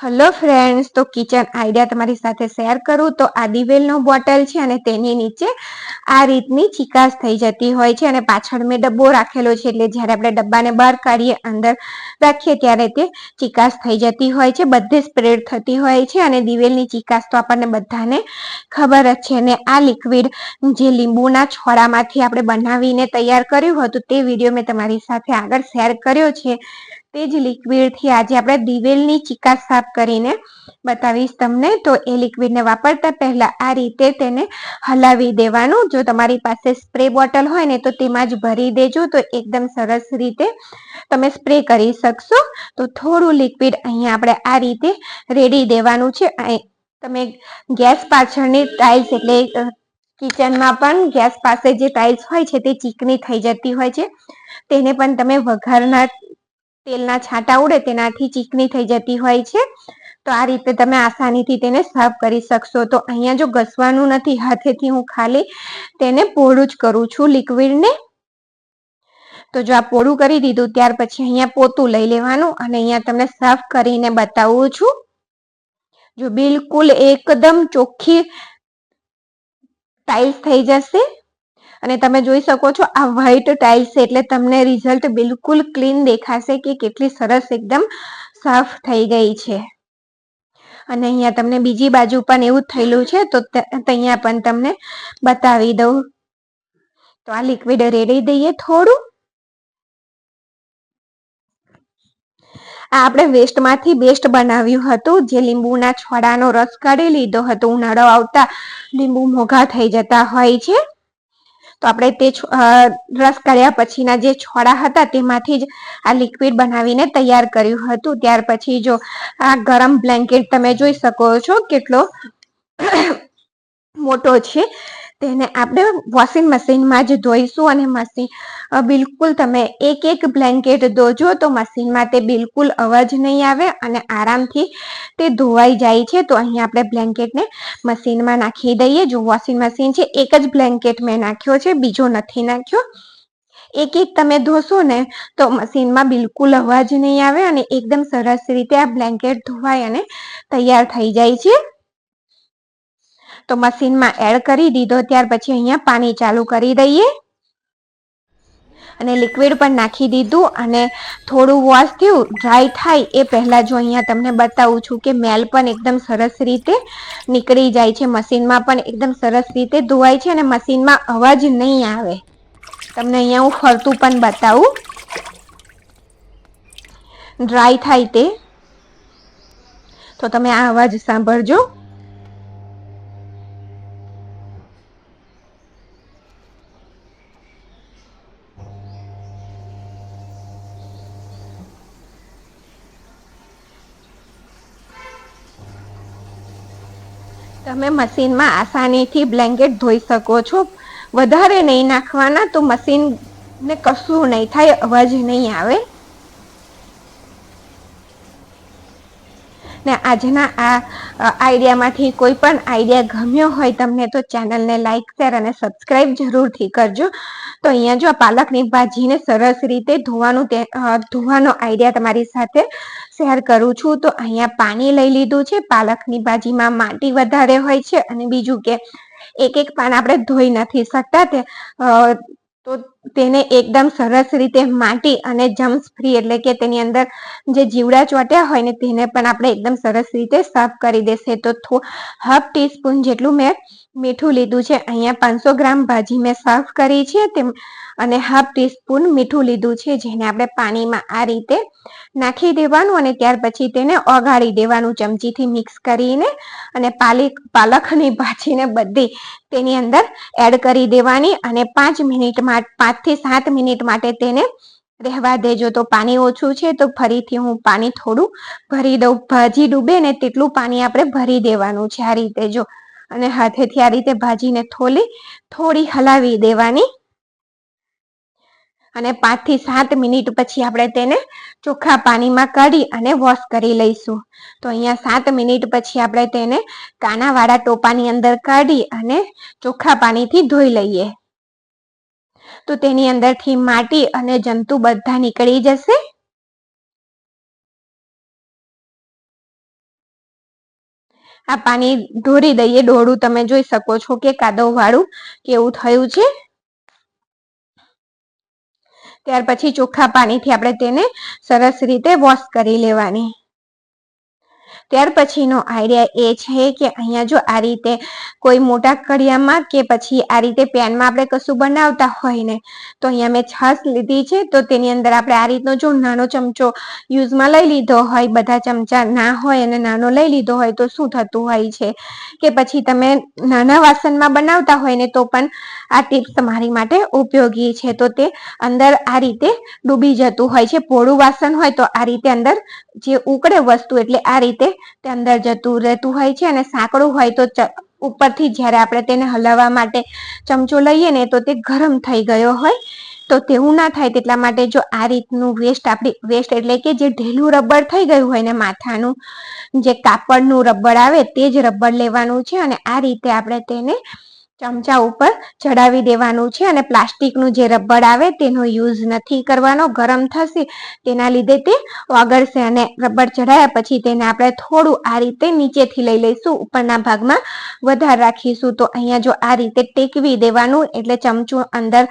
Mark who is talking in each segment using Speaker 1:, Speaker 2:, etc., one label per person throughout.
Speaker 1: Hello friends, તો kitchen idea તમારી સાથે શેર કરું તો આ દિવેલનો બોટલ છે અને તેની નીચે આ રીતની ચિકાસ થઈ જતી હોય છે અને પાછળ મેં ડબ્બો રાખેલો છે એટલે જ્યારે આપણે ડબ્બાને બહાર કાઢીએ અંદર રાખીએ ત્યારે તે ચિકાસ થઈ જતી હોય છે, બધે સ્પ્રેડ થતી હોય છે અને દિવેલની ચિકાસ તો આપણને બધાને ખબર જ છે. અને આ લિક્વિડ જે લીંબુના છોડામાંથી આપણે બનાવીને તૈયાર કર્યું હતું તે વિડીયો મેં તમારી સાથે આગળ શેર કર્યો છે. તે જ લિક્વિડથી આજે આપણે દિવેલની ચિકાસ સાફ કરીને બતાવીશ તમને. તો એ લિક્વિડને વાપરતા પહેલા આ રીતે તેને હલાવી દેવાનું. જો તમારી પાસે સ્પ્રે બોટલ હોય ને તો તેમાં જ ભરી દેજો તો એકદમ સરસ રીતે તમે સ્પ્રે કરી શકશો. તો થોડું લિક્વિડ અહીંયા આપણે આ રીતે રેડી દેવાનું છે. તમે ગેસ પાછળની ટાઇલ્સ એટલે કિચનમાં પણ ગેસ પાસે જે ટાઇલ્સ હોય છે તે ચીકણી થઈ જતી હોય છે, તેને પણ તમે વઘારના તેલના છાંટા ઉડે તેનાથી ચીકણી થઈ જતી હોય છે. તો આ રીતે તમે આસાનીથી તેને સાફ કરી શકશો. તો અહીંયા જો ઘસવાનું નથી, હાથેથી હું ખાલી તેને પોળું જ કરું છું લિક્વિડને. તો જો આ પોળું કરી દીધું ત્યાર પછી અહીંયા પોતું લઈ લેવાનું અને અહીંયા તમને સાફ કરીને બતાવું છું. જો બિલકુલ એકદમ ચોખ્ખી ટાઇલ્સ થઈ જશે અને તમે જોઈ શકો છો આ વ્હાઈટ ટાઇલ્સ છે એટલે તમને રિઝલ્ટ બિલકુલ ક્લીન દેખાશે કે કેટલી સરસ એકદમ સાફ થઈ ગઈ છે. અને અહીંયા તમને બીજી બાજુ પણ એવું જ થયેલું છે તો અહીંયા પણ તમને બતાવી દઉં. તો આ લિક્વિડ રેડી દઈએ થોડું. આ આપણે વેસ્ટમાંથી બેસ્ટ બનાવ્યું હતું. જે લીંબુના છોડાનો રસ કાઢી લીધો હતો, ઉનાળો આવતા લીંબુ મોઘા થઈ જતા હોય છે તો આપણે તે રસ કાઢ્યા પછીના જે છોડા હતા તેમાંથી જ આ લિક્વિડ બનાવીને તૈયાર કર્યું હતું. ત્યાર પછી જો આ ગરમ બ્લેન્કેટ તમે જોઈ શકો છો કેટલો મોટો છે, તેને આપણે વોશિંગ મશીનમાં જ ધોઈશું અને બિલકુલ તમે એક એક બ્લેન્કેટ ધોજો તો મશીનમાં તે બિલકુલ અવાજ નહીં આવે અને આરામથી તે ધોવાઈ જાય છે. તો અહીંયા આપણે બ્લેન્કેટને મશીનમાં નાખી દઈએ. જો વોશિંગ મશીન છે એક જ બ્લેન્કેટ મેં નાખ્યો છે, બીજો નથી નાખ્યો. એક એક તમે ધોશો ને તો મશીનમાં બિલકુલ અવાજ નહીં આવે અને એકદમ સરસ રીતે આ બ્લેન્કેટ ધોવાય અને તૈયાર થઈ જાય છે. તો મશીનમાં એડ કરી દીધો ત્યાર પછી અહીંયા પાણી ચાલુ કરી દઈએ અને લિક્વિડ પણ નાખી દીધું અને થોડું વોશ થયું, ડ્રાય થાય એ પહેલા જો અહીંયા તમને બતાવું છું કે મેલ પણ એકદમ સરસ રીતે નીકળી જાય છે. મશીનમાં પણ એકદમ સરસ રીતે ધોવાય છે અને મશીનમાં અવાજ નહીં આવે. તમને અહીંયા હું ફરતું પણ બતાવું. ડ્રાય થાય તે તો તમે આ અવાજ સાંભળજો. તમે મશીનમાં આસાનીથી બ્લેન્કેટ ધોઈ શકો છો. વધારે નહીં નાખવાના તો મશીનને કશું નહીં થાય, અવાજ નહીં આવે. ને આજના આ આઈડિયામાંથી કોઈ પણ આઈડિયા ગમ્યો હોય તમને તો ચેનલને લાઈક, શેર અને સબસ્ક્રાઈબ જરૂરથી કરજો. તો અહીંયા જો આ પાલકની ભાજીને સરસ રીતે ધોવાનો આઈડિયા તમારી સાથે શેર કરું છું. તો અહીંયા પાણી લઈ લીધું છે. પાલકની ભાજીમાં માટી વધારે હોય છે અને બીજું કે એક એક પાન આપણે ધોઈ નથી શકતા તો તેને એકદમ સરસ રીતે માટી અને જમ્સ ફ્રી એટલે કે તેની અંદર જે જીવડા ચોટ્યા હોય ને તેને પણ આપણે એકદમ સરસ રીતે સાફ કરી દેશે. તો હાફ ટીસ્પૂન જેટલું મેં મીઠું લીધું છે. અહીંયા 500 ગ્રામ ભાજી મેં સાફ કરી છે અને હાફ ટીસ્પૂન મીઠું લીધું છે, જેને આપણે પાણીમાં આ રીતે નાખી દેવાનું અને ત્યાર પછી તેને ઓગાળી દેવાનું ચમચીથી મિક્સ કરીને અને પાલકની ભાજીને બધી તેની અંદર એડ કરી દેવાની અને 5 થી 7 મિનિટ માટે તેને રહેવા દેજો. તો પાણી ઓછું છે તો ફરીથી હું પાણી થોડું ભરી દઉં. ભાજી ડૂબે ને તેટલું પાણી આપણે ભરી દેવાનું છે આ રીતે જો. અને હાથેથી આ રીતે ભાજીને થોડી હલાવી દેવાની અને 5 થી 7 મિનિટ પછી આપણે તેને ચોખ્ખા પાણીમાં કાઢી અને વોશ કરી લઈશું. તો અહીંયા 7 મિનિટ પછી આપણે તેને કાણાવાળા ટોપાની અંદર કાઢી અને ચોખ્ખા પાણીથી ધોઈ લઈએ. તો તેની અંદરથી માટી અને જંતુ બધા નીકળી જશે. આ પાણી ઢોરી દઈએ. ડોળું તમે જોઈ શકો છો કે કાદવ વાળું કેવું થયું છે. ત્યાર પછી ચોખ્ખા પાણીથી આપણે તેને સરસ રીતે વોશ કરી લેવાની. ત્યાર પછીનો આઈડિયા એ છે કે અહીંયા જો આ રીતે કોઈ મોટા કડિયામાં કે પછી આ રીતે પેનમાં આપણે કશું બનાવતા હોય ને, તો અહીંયા મેં છાશ લીધી છે. તો તેની અંદર આપણે આ રીતનો જો નાનો ચમચો યુઝમાં લઈ લીધો હોય, બધા ચમચા ના હોય અને નાનો લઈ લીધો હોય તો શું થતું હોય છે કે પછી તમે નાના વાસણમાં બનાવતા હોય ને તો પણ આ ટિપ્સ તમારી માટે ઉપયોગી છે. તો તે અંદર આ રીતે ડૂબી જતું હોય છે. પોળું વાસણ હોય તો આ રીતે અંદર જે ઉકળે વસ્તુ એટલે આ રીતે તે અંદર જતું રહેતું હોય છે. અને સાંકડું હોય તો ઉપરથી જ્યારે આપણે તેને હલાવવા માટે ચમચો લઈએ ને તો તે ગરમ થઈ ગયો હોય. તો તેવું ના થાય તેટલા માટે જો આ રીતનું વેસ્ટ એટલે કે જે ઢીલું રબર થઈ ગયું હોય ને, માથાનું જે કાપડનું રબર આવે તે જ રબર લેવાનું છે. અને આ રીતે આપણે તેને ચમચા ઉપર ચડાવી દેવાનું છે. અને પ્લાસ્ટિકનું જે રબર આવે તેનો યુઝ નથી કરવાનો. ગરમ થશે તેના લીધે તે ઓગળશે. અને રબર ચડાયા પછી તેને આપણે થોડું આ રીતે નીચેથી લઈ લઈશું, ઉપરના ભાગમાં વધારે રાખીશું. તો અહીંયા જો આ રીતે ટેકવી દેવાનું એટલે ચમચું અંદર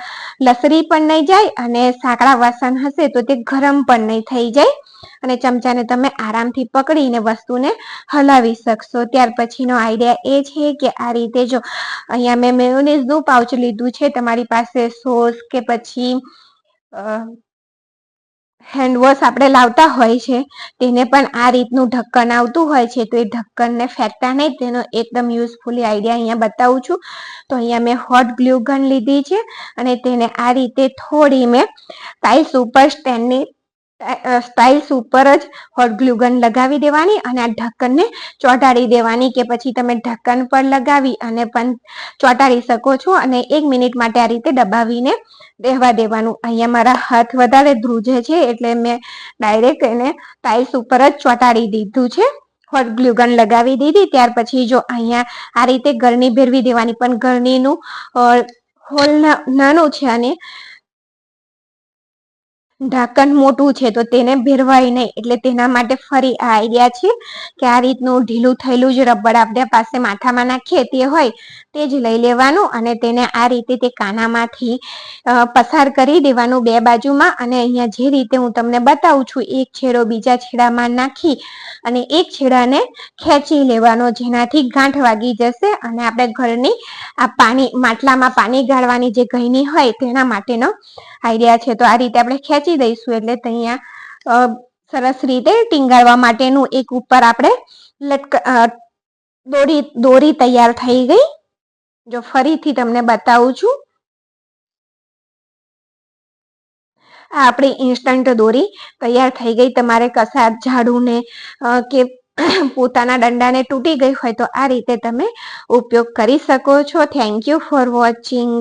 Speaker 1: લસરી પણ નહીં જાય અને સાંકડા વાસણ હશે તો તે ગરમ પણ નહીં થઈ જાય. અને ચમચાને તમે આરામથી પકડીને વસ્તુને હલાવી શકશો. ત્યાર પછીનો આઈડિયા એ છે કે આ રીતે જો અહીંયા મેં મેયોનીઝનું પાઉચ લીધું છે. તમારી પાસે સોસ કે પછી હેન્ડવોશ આપણે લાવતા હોય છે તેને પણ આ રીતનું ઢક્કન આવતું હોય છે. તો એ ઢક્કનને ફેંકતા નહીં, તેનો એકદમ યુઝફુલી આઈડિયા અહીંયા બતાવું છું. તો અહીંયા મેં હોટ ગ્લુ ગન લીધી છે અને તેને આ રીતે થોડી મેં ટાઇલ્સ ઉપર ટાઇલ્સ ઉપર જ હોટ ગ્લુ ગન લગાવી દેવાની અને આ ઢક્કનને ચોંટાડી દેવાની. કે પછી તમે ઢક્કન પર લગાવી અને પણ ચોંટાડી શકો છો. અને 1 મિનિટ માટે આ રીતે દબાવીને રહેવા દેવાનું. અહીંયા મારા હાથ વધારે ધ્રુજે છે એટલે મેં ડાયરેક્ટ એને ટાઇલ્સ ઉપર જ ચોંટાડી દીધું છે. હોટ ગ્લુ ગન લગાવી દીધી. ત્યાર પછી જો અહીંયા આ રીતે ગરણી ભેરવી દેવાની. પણ ગરણીનું હોલ નાનું છે અને ઢાંકણ મોટું છે તો તેને ભેરવાય નહીં. એટલે તેના માટે ફરી આ આઈડિયા છે કે આ રીતનું ઢીલું થયેલું જ રબર આપણે પાસે માથામાં નાખીએ તે હોય તે જ લઈ લેવાનું અને તેને આ રીતે તે કાનામાંથી પસાર કરી દેવાનું બે બાજુમાં. અને અહીંયા જે રીતે હું તમને બતાવું છું, એક છેડો બીજા છેડામાં નાખી અને એક છેડાને ખેંચી લેવાનો, જેનાથી ગાંઠ વાગી જશે. અને આપણે ઘરની આ માટલામાં પાણી ગાળવાની જે ગળણી હોય તેના માટેનો આઈડિયા છે. તો આ રીતે આપણે ખેંચી દઈશું એટલે અહીંયા સરસ રીતે ટીંગાળવા માટેનું એક ઉપર આપણે દોરી તૈયાર થઈ ગઈ. જો ફરીથી તમને બતાવું છું, આ આપણી ઇન્સ્ટન્ટ દોરી તૈયાર થઈ ગઈ. તમારે કસાર ઝાડુને કે પોતાના દંડાને તૂટી ગઈ હોય તો આ રીતે તમે ઉપયોગ કરી શકો છો. Thank you for watching.